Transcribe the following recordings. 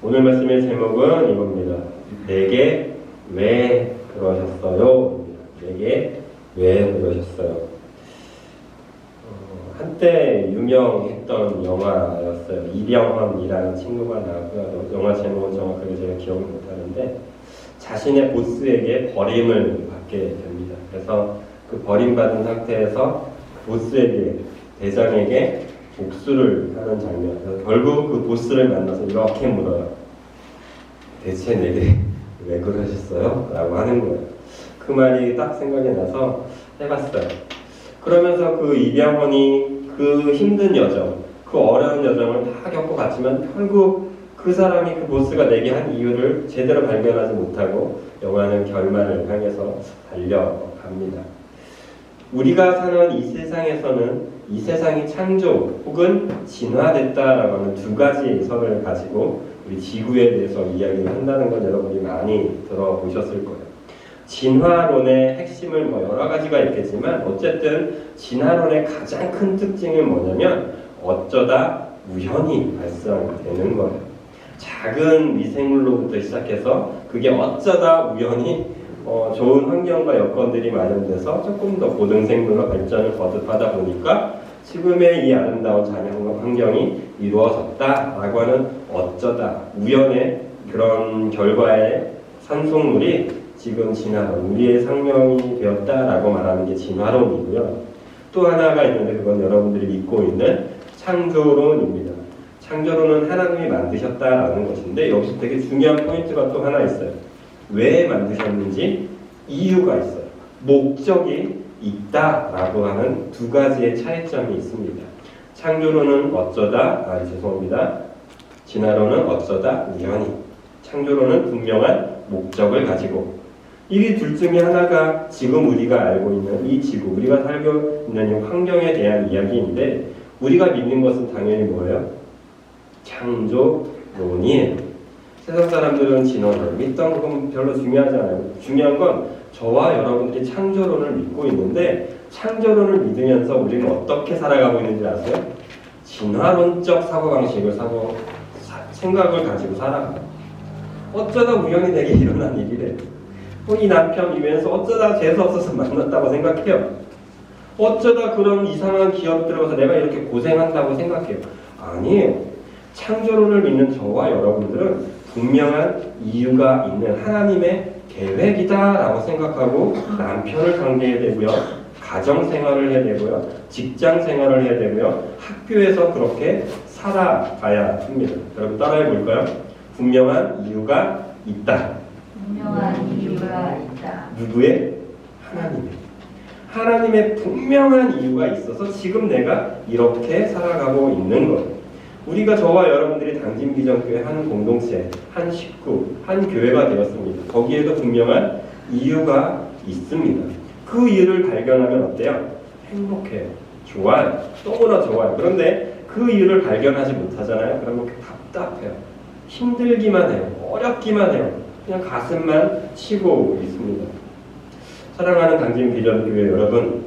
오늘 말씀의 제목은 이겁니다. 내게 왜 그러셨어요? 내게 왜 그러셨어요? 한때 유명했던 영화였어요. 이병헌이라는 친구가 나왔고요. 영화 제목은 정확하게 제가 기억을 못하는데 자신의 보스에게 버림을 받게 됩니다. 그래서 그 버림받은 상태에서 보스에게, 대장에게 복수를 하는 장면. 그래서 결국 그 보스를 만나서 이렇게 물어요. 대체 내게 왜 그러셨어요? 라고 하는 거예요. 그 말이 딱 생각이 나서 해봤어요. 그러면서 그 이병헌이 그 힘든 여정, 그 어려운 여정을 다 겪어갔지만 결국 그 사람이 그 보스가 내게 한 이유를 제대로 발견하지 못하고 영화는 결말을 향해서 달려갑니다. 우리가 사는 이 세상에서는 이 세상이 창조 혹은 진화됐다라고 하는 두 가지 설을 가지고 우리 지구에 대해서 이야기를 한다는 건 여러분이 많이 들어보셨을 거예요. 진화론의 핵심은 여러 가지가 있겠지만 어쨌든 진화론의 가장 큰 특징은 뭐냐면 어쩌다 우연히 발생되는 거예요. 작은 미생물로부터 시작해서 그게 어쩌다 우연히 좋은 환경과 여건들이 마련돼서 조금 더 고등 생물로 발전을 거듭하다 보니까 지금의 이 아름다운 자연 환경이 이루어졌다라고 하는 어쩌다 우연의 그런 결과의 산속물이 지금 진화론, 우리의 생명이 되었다라고 말하는 게 진화론이고요. 또 하나가 있는데 그건 여러분들이 믿고 있는 창조론입니다. 창조론은 하나님이 만드셨다라는 것인데 여기서 되게 중요한 포인트가 또 하나 있어요. 왜 만드셨는지 이유가 있어요. 목적이 있다라고 하는 두 가지의 차이점이 있습니다. 창조론은 어쩌다, 죄송합니다. 진화론은 어쩌다 우연히. 창조론은 분명한 목적을 가지고. 이 둘 중에 하나가 지금 우리가 알고 있는 이 지구, 우리가 살고 있는 이 환경에 대한 이야기인데 우리가 믿는 것은 당연히 뭐예요? 창조론이에요. 세상 사람들은 진화론을 믿던 건 별로 중요하지 않아요. 중요한 건 저와 여러분들이 창조론을 믿고 있는데 창조론을 믿으면서 우리는 어떻게 살아가고 있는지 아세요? 진화론적 사고방식을 생각을 가지고 살아가요. 어쩌다 우연히 내게 일어난 일이래. 이 남편 이면서 어쩌다 재수없어서 만났다고 생각해요. 어쩌다 그런 이상한 기업 들어가서 내가 이렇게 고생한다고 생각해요. 아니에요. 창조론을 믿는 저와 여러분들은 분명한 이유가 있는 하나님의 계획이다라고 생각하고 남편을 상대해야 되고요. 가정생활을 해야 되고요. 직장생활을 해야 되고요. 학교에서 그렇게 살아가야 합니다. 여러분 따라해 볼까요? 분명한 이유가 있다. 분명한 이유가 있다. 누구의? 하나님의 분명한 이유가 있어서 지금 내가 이렇게 살아가고 있는 거예요. 우리가 저와 여러분들이 당진비전교회 한 공동체, 한 식구, 한 교회가 되었습니다. 거기에도 분명한 이유가 있습니다. 그 이유를 발견하면 어때요? 행복해요. 좋아요. 너무나 좋아요. 그런데 그 이유를 발견하지 못하잖아요. 그러면 답답해요. 힘들기만 해요. 어렵기만 해요. 그냥 가슴만 치고 있습니다. 사랑하는 당진비전교회 여러분,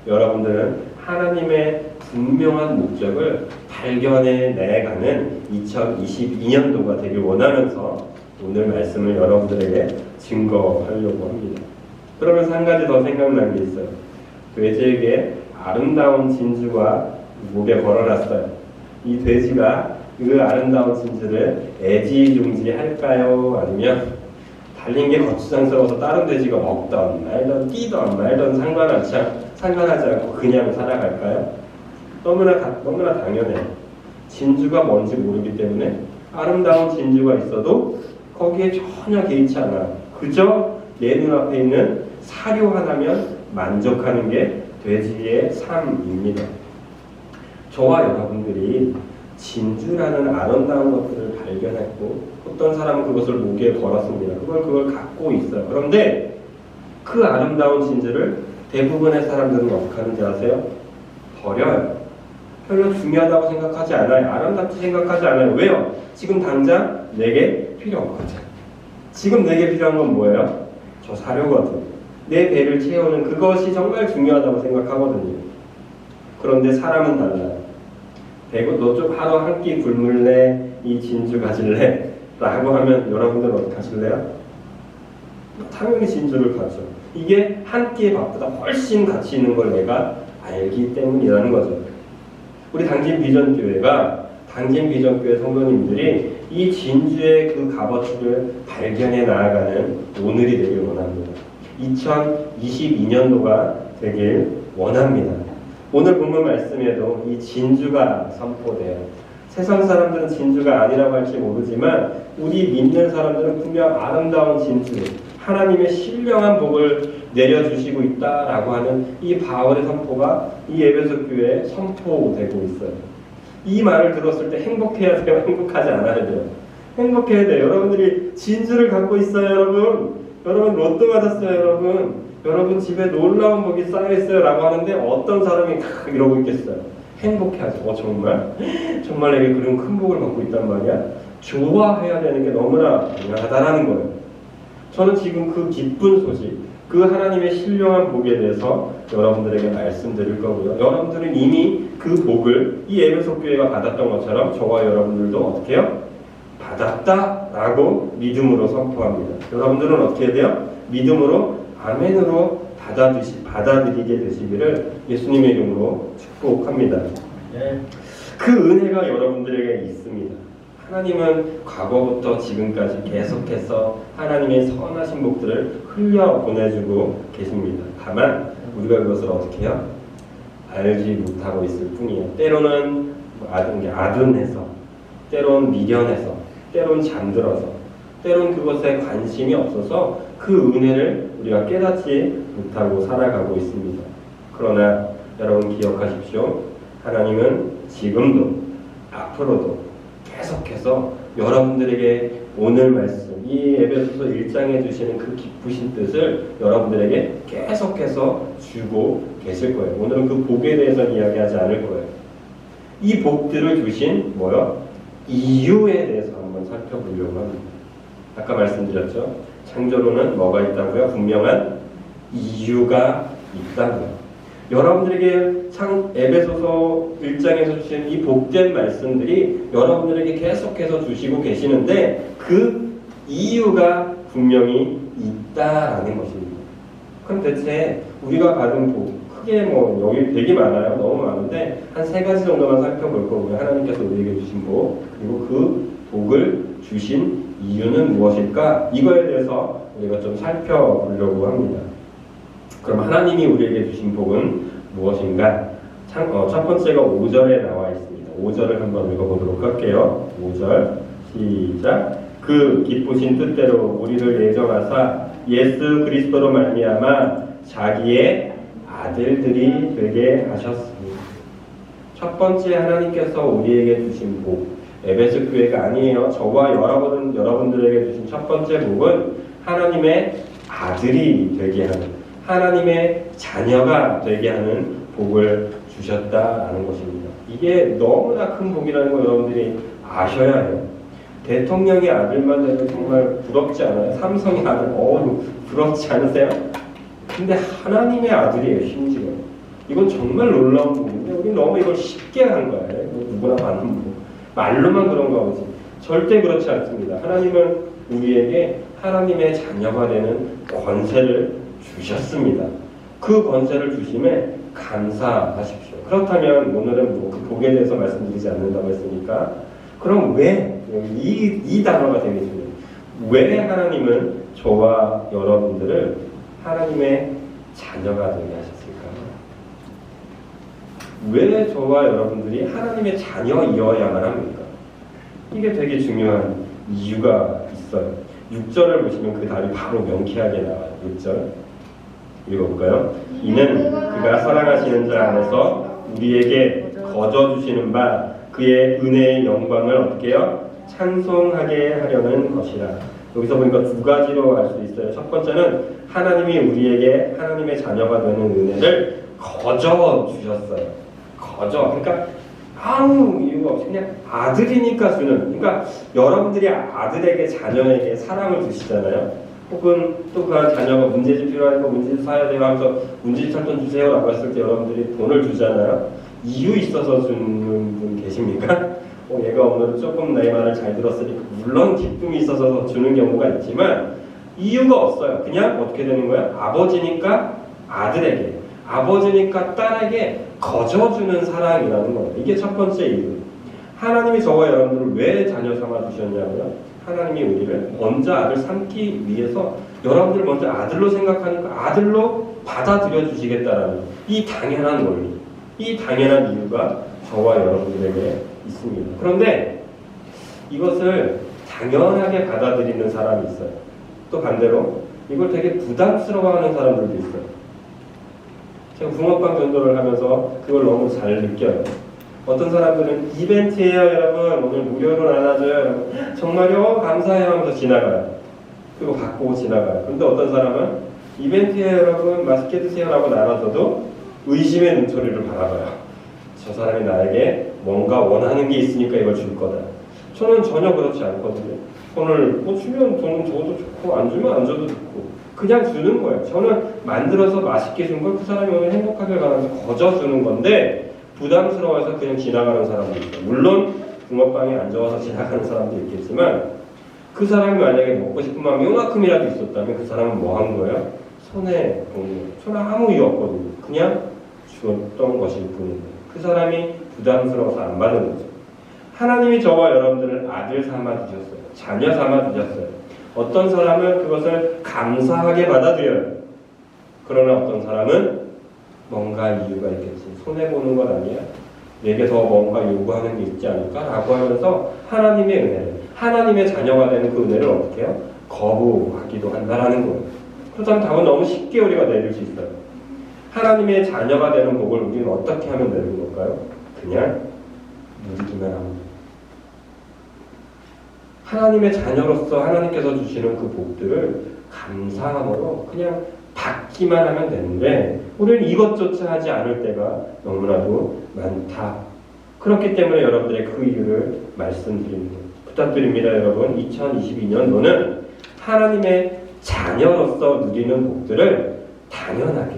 여러분들은 하나님의 분명한 목적을 발견해내가는 2022년도가 되길 원하면서 오늘 말씀을 여러분들에게 증거하려고 합니다. 그러면서 한 가지 더 생각난 게 있어요. 돼지에게 아름다운 진주가 목에 걸어놨어요. 이 돼지가 그 아름다운 진주를 애지중지할까요? 아니면 달린 게 거추장스러워서 다른 돼지가 먹던 말던 뛰던 말던 상관하지 않고 그냥 살아갈까요? 너무나 당연해요. 진주가 뭔지 모르기 때문에 아름다운 진주가 있어도 거기에 전혀 개의치 않아요. 그저 내 눈앞에 있는 사료 하나면 만족하는 게 돼지의 삶입니다. 저와 여러분들이 진주라는 아름다운 것들을 발견했고 어떤 사람은 그것을 목에 걸었습니다. 그걸 갖고 있어요. 그런데 그 아름다운 진주를 대부분의 사람들은 어떻게 하는지 아세요? 버려요. 별로 중요하다고 생각하지 않아요. 아름답지 생각하지 않아요. 왜요? 지금 당장 내게 필요 없거든. 지금 내게 필요한 건 뭐예요? 저 사료거든. 내 배를 채우는 그것이 정말 중요하다고 생각하거든요. 그런데 사람은 달라요. 배고 너 좀 하루 한 끼 굶을래? 이 진주 가질래? 라고 하면 여러분들은 어떻게 하실래요? 당연히 진주를 가죠. 이게 한 끼의 밥보다 훨씬 가치 있는 걸 내가 알기 때문이라는 거죠. 우리 당진 비전교회가 당진 비전교회 성도님들이 이 진주의 그 값어치를 발견해 나아가는 오늘이 되길 원합니다. 2022년도가 되길 원합니다. 오늘 본문 말씀에도 이 진주가 선포돼요. 세상 사람들은 진주가 아니라고 할지 모르지만 우리 믿는 사람들은 분명 아름다운 진주, 하나님의 신령한 복을 내려주시고 있다라고 하는 이 바울의 선포가 이 에베소 교회에 선포되고 있어요. 이 말을 들었을 때 행복해야 돼요? 행복하지 않아야 돼요? 행복해야 돼요. 여러분들이 진주를 갖고 있어요, 여러분. 여러분 로또 받았어요, 여러분. 여러분 집에 놀라운 복이 쌓여있어요 라고 하는데 어떤 사람이 이러고 있겠어요? 행복해하죠. 정말? 정말 내게 그런 큰 복을 받고 있단 말이야? 좋아해야 되는 게 너무나 중요하다라는 거예요. 저는 지금 그 기쁜 소식, 그 하나님의 신령한 복에 대해서 여러분들에게 말씀드릴 거고요. 여러분들은 이미 그 복을 이 에베소 교회가 받았던 것처럼 저와 여러분들도 어떻게 해요? 받았다라고 믿음으로 선포합니다. 여러분들은 어떻게 해야 돼요? 믿음으로 아멘으로 받아들이게 되시기를 예수님의 이름으로 축복합니다. 그 은혜가 여러분들에게 있습니다. 하나님은 과거부터 지금까지 계속해서 하나님의 선하신 복들을 흘려 보내주고 계십니다. 다만 우리가 그것을 어떻게 해요? 알지 못하고 있을 뿐이에요. 때로는 아둔해서, 때로는 미련해서, 때로는 잠들어서, 때로는 그것에 관심이 없어서 그 은혜를 우리가 깨닫지 못하고 살아가고 있습니다. 그러나 여러분 기억하십시오. 하나님은 지금도 앞으로도 계속해서 여러분들에게 오늘 말씀, 이 에베소서 1장에 주시는 그 기쁘신 뜻을 여러분들에게 계속해서 주고 계실 거예요. 오늘은 그 복에 대해서 이야기하지 않을 거예요. 이 복들을 주신 이유에 대해서 한번 살펴보려고 합니다. 아까 말씀드렸죠. 창조로는 뭐가 있다고요? 분명한 이유가 있다고요. 여러분들에게 에베소서 1장에서 주신 이 복된 말씀들이 여러분들에게 계속해서 주시고 계시는데 그 이유가 분명히 있다라는 것입니다. 그럼 대체 우리가 받은 복, 크게 여기 되게 많아요. 너무 많은데 한 3가지 정도만 살펴볼 거고요. 하나님께서 우리에게 주신 복, 그리고 그 복을 주신 이유는 무엇일까? 이거에 대해서 우리가 좀 살펴보려고 합니다. 그럼 하나님이 우리에게 주신 복은 무엇인가? 첫 번째가 5절에 나와 있습니다. 5절을 한번 읽어보도록 할게요. 5절 시작. 그 기쁘신 뜻대로 우리를 예정하사 예수 그리스도로 말미암아 자기의 아들들이 되게 하셨습니다. 첫 번째 하나님께서 우리에게 주신 복, 에베소 교회가 아니에요. 저와 여러분들에게 주신 첫 번째 복은 하나님의 아들이 되게 하는, 하나님의 자녀가 되게 하는 복을 주셨다라는 것입니다. 이게 너무나 큰 복이라는 거 여러분들이 아셔야 해요. 대통령의 아들만 되면 정말 부럽지 않아요? 삼성의 아들, 부럽지 않으세요? 근데 하나님의 아들이에요, 심지어. 이건 정말 놀라운 복인데 우리 너무 이걸 쉽게 한 거예요. 누구나 받는 복. 말로만 그런가 보지. 절대 그렇지 않습니다. 하나님은 우리에게 하나님의 자녀가 되는 권세를 주셨습니다. 그 권세를 주심에 감사하십시오. 그렇다면 오늘은 그 복에 대해서 말씀드리지 않는다고 했으니까 그럼 왜 이 단어가 되게 중요해요. 왜 하나님은 저와 여러분들을 하나님의 자녀가 되게 하셨을까요? 왜 저와 여러분들이 하나님의 자녀이어야만 합니까? 이게 되게 중요한 이유가 있어요. 6절을 보시면 그 답이 바로 명쾌하게 나와요. 6절 읽어볼까요? 이는 그가 사랑하시는 자 안에서 우리에게 거저주시는 바 그의 은혜의 영광을 어떻게 해요? 찬송하게 하려는 것이라. 여기서 보니까 2가지로 알 수 있어요. 첫 번째는 하나님이 우리에게 하나님의 자녀가 되는 은혜를 거저 주셨어요. 그러니까 아무 이유가 없이 그냥 아들이니까 주는. 그러니까 여러분들이 아들에게 자녀에게 사랑을 주시잖아요. 혹은 또 그 자녀가 문제집 필요하니까 문제집 사야 돼요 하면서 문제집 살 돈 주세요 라고 했을 때 여러분들이 돈을 주잖아요. 이유 있어서 주는 분 계십니까? 얘가 오늘 조금 내 말을 잘 들었으니까 물론 기쁨이 있어서 주는 경우가 있지만 이유가 없어요. 그냥 어떻게 되는 거야? 아버지니까 아들에게, 아버지니까 딸에게 거저주는 사랑이라는 거예요. 이게 첫 번째 이유. 하나님이 저와 여러분들을 왜 자녀 삼아 주셨냐고요? 하나님이 우리를 먼저 아들 삼기 위해서 여러분들 먼저 아들로 생각하니까 아들로 받아들여 주시겠다라는 이 당연한 원리, 이 당연한 이유가 저와 여러분들에게 있습니다. 그런데 이것을 당연하게 받아들이는 사람이 있어요. 또 반대로 이걸 되게 부담스러워하는 사람들도 있어요. 제가 붕어빵 전도를 하면서 그걸 너무 잘 느껴요. 어떤 사람들은 이벤트예요 여러분, 오늘 무료로 나눠줘요 여러분, 정말요 감사해요 하면서 지나가요. 그리고 받고 지나가요. 근데 어떤 사람은 이벤트예요 여러분, 맛있게 드세요 라고 나눠줘도 의심의 눈초리를 바라봐요. 저 사람이 나에게 뭔가 원하는 게 있으니까 이걸 줄 거다. 저는 전혀 그렇지 않거든요. 오늘 주면 저는 줘도 좋고 안 주면 안 줘도 좋고 그냥 주는 거예요. 저는 만들어서 맛있게 준 걸 그 사람이 오늘 행복하길 바라면서 거저 주는 건데 부담스러워서 그냥 지나가는 사람도 있어요. 물론 붕어빵에 안 좋아서 지나가는 사람도 있겠지만 그 사람이 만약에 먹고 싶은 마음이 요만큼이라도 있었다면 그 사람은 뭐 한 거예요? 손해 본 거예요. 저는 아무 이유 없거든요. 그냥 주었던 것일 뿐이에요. 그 사람이 부담스러워서 안 받은 거죠. 하나님이 저와 여러분들을 아들 삼아 주셨어요. 자녀 삼아 주셨어요. 어떤 사람은 그것을 감사하게 받아들여요. 그러나 어떤 사람은 뭔가 이유가 있겠지. 손해보는 건 아니야. 내게 더 뭔가 요구하는 게 있지 않을까라고 하면서 하나님의 은혜를, 하나님의 자녀가 되는 그 은혜를 어떻게 해요? 거부하기도 한다라는 거예요. 그렇다면 답은 너무 쉽게 우리가 내릴 수 있어요. 하나님의 자녀가 되는 복을 우리는 어떻게 하면 되는 걸까요? 그냥 누리기만 합니다. 하나님의 자녀로서 하나님께서 주시는 그 복들을 감사함으로 그냥 받기만 하면 되는데 우리는 이것조차 하지 않을 때가 너무나도 많다. 그렇기 때문에 여러분들의 그 이유를 말씀드립니다. 부탁드립니다. 여러분 2022년도는 하나님의 자녀로서 누리는 복들을 당연하게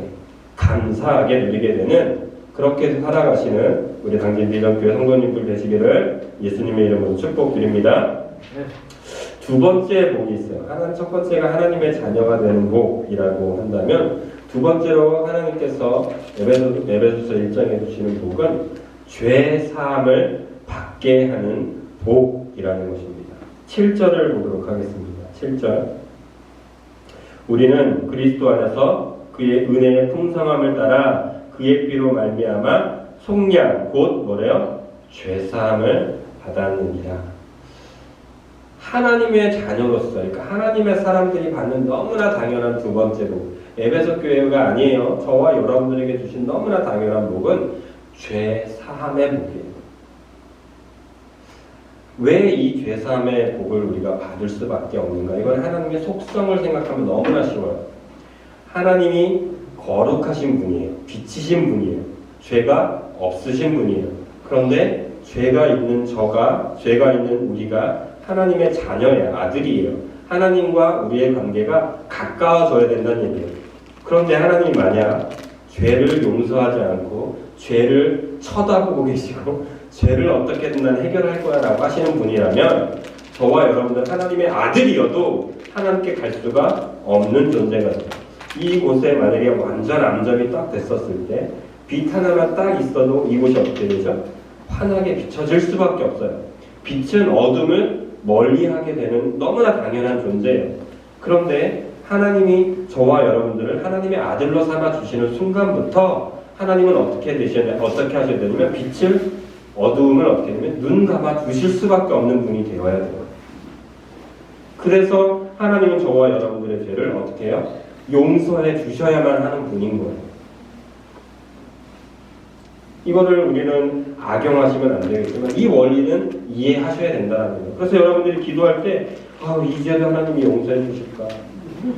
감사하게 누리게 되는 그렇게 살아가시는 우리 당진비전교회 성도님들 되시기를 예수님의 이름으로 축복드립니다. 두 번째 복이 있어요. 첫 번째가 하나님의 자녀가 되는 복이라고 한다면 두 번째로 하나님께서 에베소서 1장에 주시는 복은 죄 사함을 받게 하는 복이라는 것입니다. 7절을 보도록 하겠습니다. 7절. 우리는 그리스도 안에서 그의 은혜의 풍성함을 따라 그의 피로 말미암아 속량 곧 뭐래요? 죄 사함을 받았느니라. 하나님의 자녀로서, 그러니까 하나님의 사람들이 받는 너무나 당연한 두 번째 복. 에베소 교회가 아니에요. 저와 여러분들에게 주신 너무나 당연한 복은 죄 사함의 복이에요. 왜 이 죄 사함의 복을 우리가 받을 수밖에 없는가? 이건 하나님의 속성을 생각하면 너무나 쉬워요. 하나님이 거룩하신 분이에요. 빛이신 분이에요. 죄가 없으신 분이에요. 그런데 죄가 있는 죄가 있는 우리가 하나님의 자녀예요. 아들이에요. 하나님과 우리의 관계가 가까워져야 된다는 얘기예요. 그런데 하나님이 만약 죄를 용서하지 않고 죄를 쳐다보고 계시고 죄를 어떻게든 난 해결할 거야 라고 하시는 분이라면 저와 여러분들 하나님의 아들이어도 하나님께 갈 수가 없는 존재가 돼요. 이곳에 만약에 완전 암점이 딱 됐었을 때 빛 하나만 딱 있어도 이곳이 어떻게 되죠? 환하게 비춰질 수밖에 없어요. 빛은 어둠을 멀리하게 되는 너무나 당연한 존재예요. 그런데 하나님이 저와 여러분들을 하나님의 아들로 삼아 주시는 순간부터 하나님은 어떻게 하셔야 되냐면 빛을 어두움을 어떻게 되면 눈 감아 주실 수밖에 없는 분이 되어야 돼요. 그래서 하나님은 저와 여러분들의 죄를 어떻게 해요? 용서해 주셔야만 하는 분인 거예요. 이거를 우리는 악용하시면 안 되겠지만 이 원리는 이해하셔야 된다는 거예요. 그래서 여러분들이 기도할 때 이 죄를 하나님이 용서해 주실까?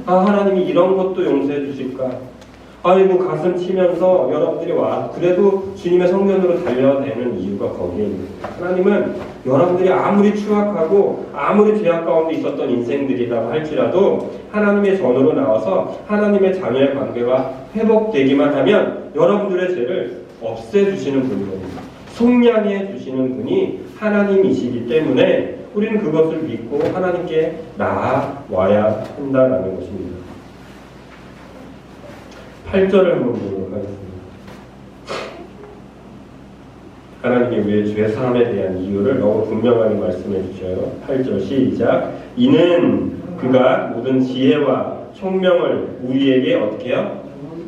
하나님이 이런 것도 용서해 주실까? 아이고 가슴 치면서 여러분들이 그래도 주님의 성전으로 달려되는 이유가 거기에 있는 거예요. 하나님은 여러분들이 아무리 추악하고 아무리 죄악 가운데 있었던 인생들이라고 할지라도 하나님의 전으로 나와서 하나님의 자녀의 관계가 회복되기만 하면 여러분들의 죄를 없애주시는 분이거든요. 속량해 주시는 분이 하나님이시기 때문에 우리는 그것을 믿고 하나님께 나아와야 한다라는 것입니다. 8절을 한번 보도록 하겠습니다. 하나님이 우리의 죄사함에 대한 이유를 너무 분명하게 말씀해 주셔요. 8절 시작. 이는 그가 모든 지혜와 총명을 우리에게 어떻게 해요?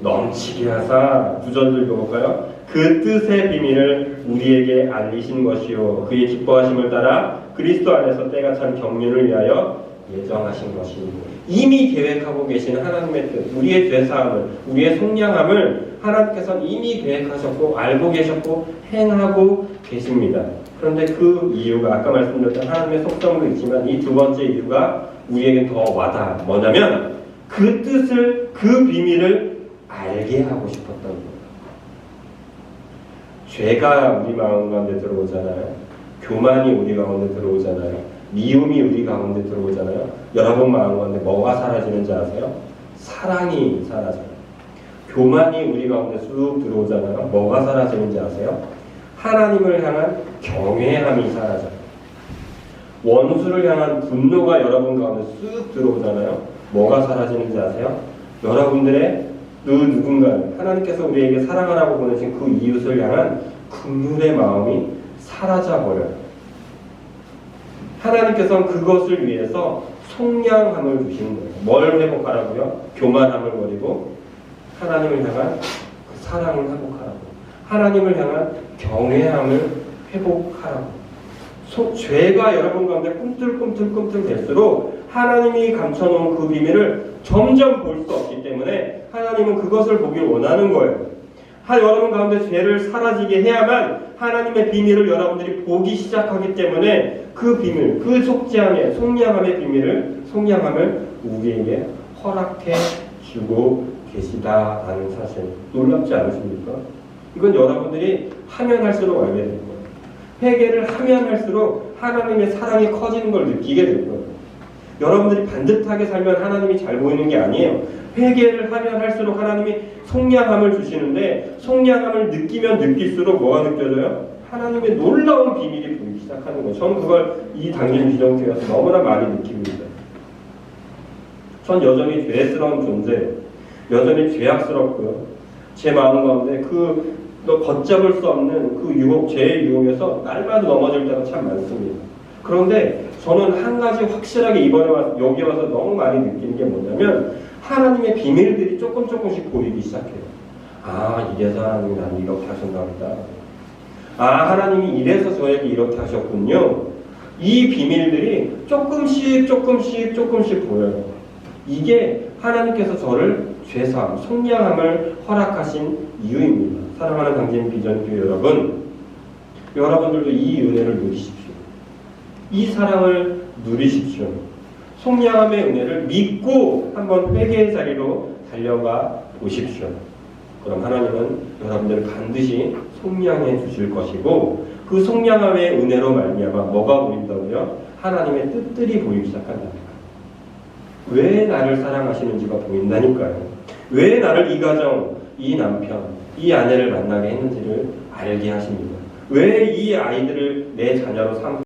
넘치게 하사. 9절 읽어볼까요? 그 뜻의 비밀을 우리에게 알리신 것이요 그의 기뻐하심을 따라 그리스도 안에서 때가 참 경륜을 위하여 예정하신 것이니. 이미 계획하고 계신 하나님의 뜻, 우리의 죄사함을, 우리의 속량함을 하나님께서는 이미 계획하셨고 알고 계셨고 행하고 계십니다. 그런데 그 이유가 아까 말씀드렸던 하나님의 속성도 있지만 이 두 번째 이유가 우리에게 더 와닿아. 뭐냐면 그 뜻을, 그 비밀을 알게 하고 싶었던 거예요. 죄가 우리 마음 가운데 들어오잖아요. 교만이 우리 가운데 들어오잖아요. 미움이 우리 가운데 들어오잖아요. 여러분 마음 가운데 뭐가 사라지는지 아세요? 사랑이 사라져요. 교만이 우리 가운데 쑥 들어오잖아요. 뭐가 사라지는지 아세요? 하나님을 향한 경외함이 사라져요. 원수를 향한 분노가 여러분 가운데 쑥 들어오잖아요. 뭐가 사라지는지 아세요? 여러분들의 누군가는 하나님께서 우리에게 사랑하라고 보내신 그 이웃을 향한 긍휼의 마음이 사라져버려요. 하나님께서는 그것을 위해서 속량함을 주시는 거예요. 뭘 회복하라고요? 교만함을 버리고 하나님을 향한 그 사랑을 회복하라고. 하나님을 향한 경외함을 회복하라고. 죄가 여러분 가운데 꿈틀꿈틀 될수록 하나님이 감춰놓은 그 비밀을 점점 볼 수 없기 때문에 하나님은 그것을 보길 원하는 거예요. 여러분 가운데 죄를 사라지게 해야만 하나님의 비밀을 여러분들이 보기 시작하기 때문에 그 비밀, 그 속죄함의, 속량함의 비밀을, 속량함을 우리에게 허락해 주고 계시다라는 사실. 놀랍지 않으십니까? 이건 여러분들이 하면 할수록 알게 될 거예요. 회개를 하면 할수록 하나님의 사랑이 커지는 걸 느끼게 될 거예요. 여러분들이 반듯하게 살면 하나님이 잘 보이는 게 아니에요. 회개를 하면 할수록 하나님이 속량함을 주시는데 속량함을 느끼면 느낄수록 뭐가 느껴져요? 하나님의 놀라운 비밀이 보이기 시작하는 거예요. 저는 그걸 이 당진 비정교회 와서 너무나 많이 느낍니다. 전 여전히 죄스러운 존재예요. 여전히 죄악스럽고요. 제 마음 가운데 걷잡을 수 없는 그 유혹, 죄의 유혹에서 날마다 넘어질 때가 참 많습니다. 그런데 저는 한 가지 확실하게 이번에 여기 와서 너무 많이 느끼는 게 뭐냐면 하나님의 비밀들이 조금씩 보이기 시작해요. 아, 이래서 하나님이 나를 이렇게 하셨나 보다. 아, 하나님이 이래서 저에게 이렇게 하셨군요. 이 비밀들이 조금씩 보여요. 이게 하나님께서 저를 죄사함, 속량함을 허락하신 이유입니다. 사랑하는 당진 비전교회 여러분, 여러분들도 이 은혜를 누리십시오. 이 사랑을 누리십시오. 속량함의 은혜를 믿고 한번 회개의 자리로 달려가 보십시오. 그럼 하나님은 여러분들을 반드시 속량해 주실 것이고 그 속량함의 은혜로 말미암아 뭐가 보인다고요? 하나님의 뜻들이 보이기 시작한답니다. 왜 나를 사랑하시는지가 보인다니까요. 왜 나를 이 가정, 이 남편, 이 아내를 만나게 했는지를 알게 하십니다. 왜 이 아이들을 내 자녀로 삼고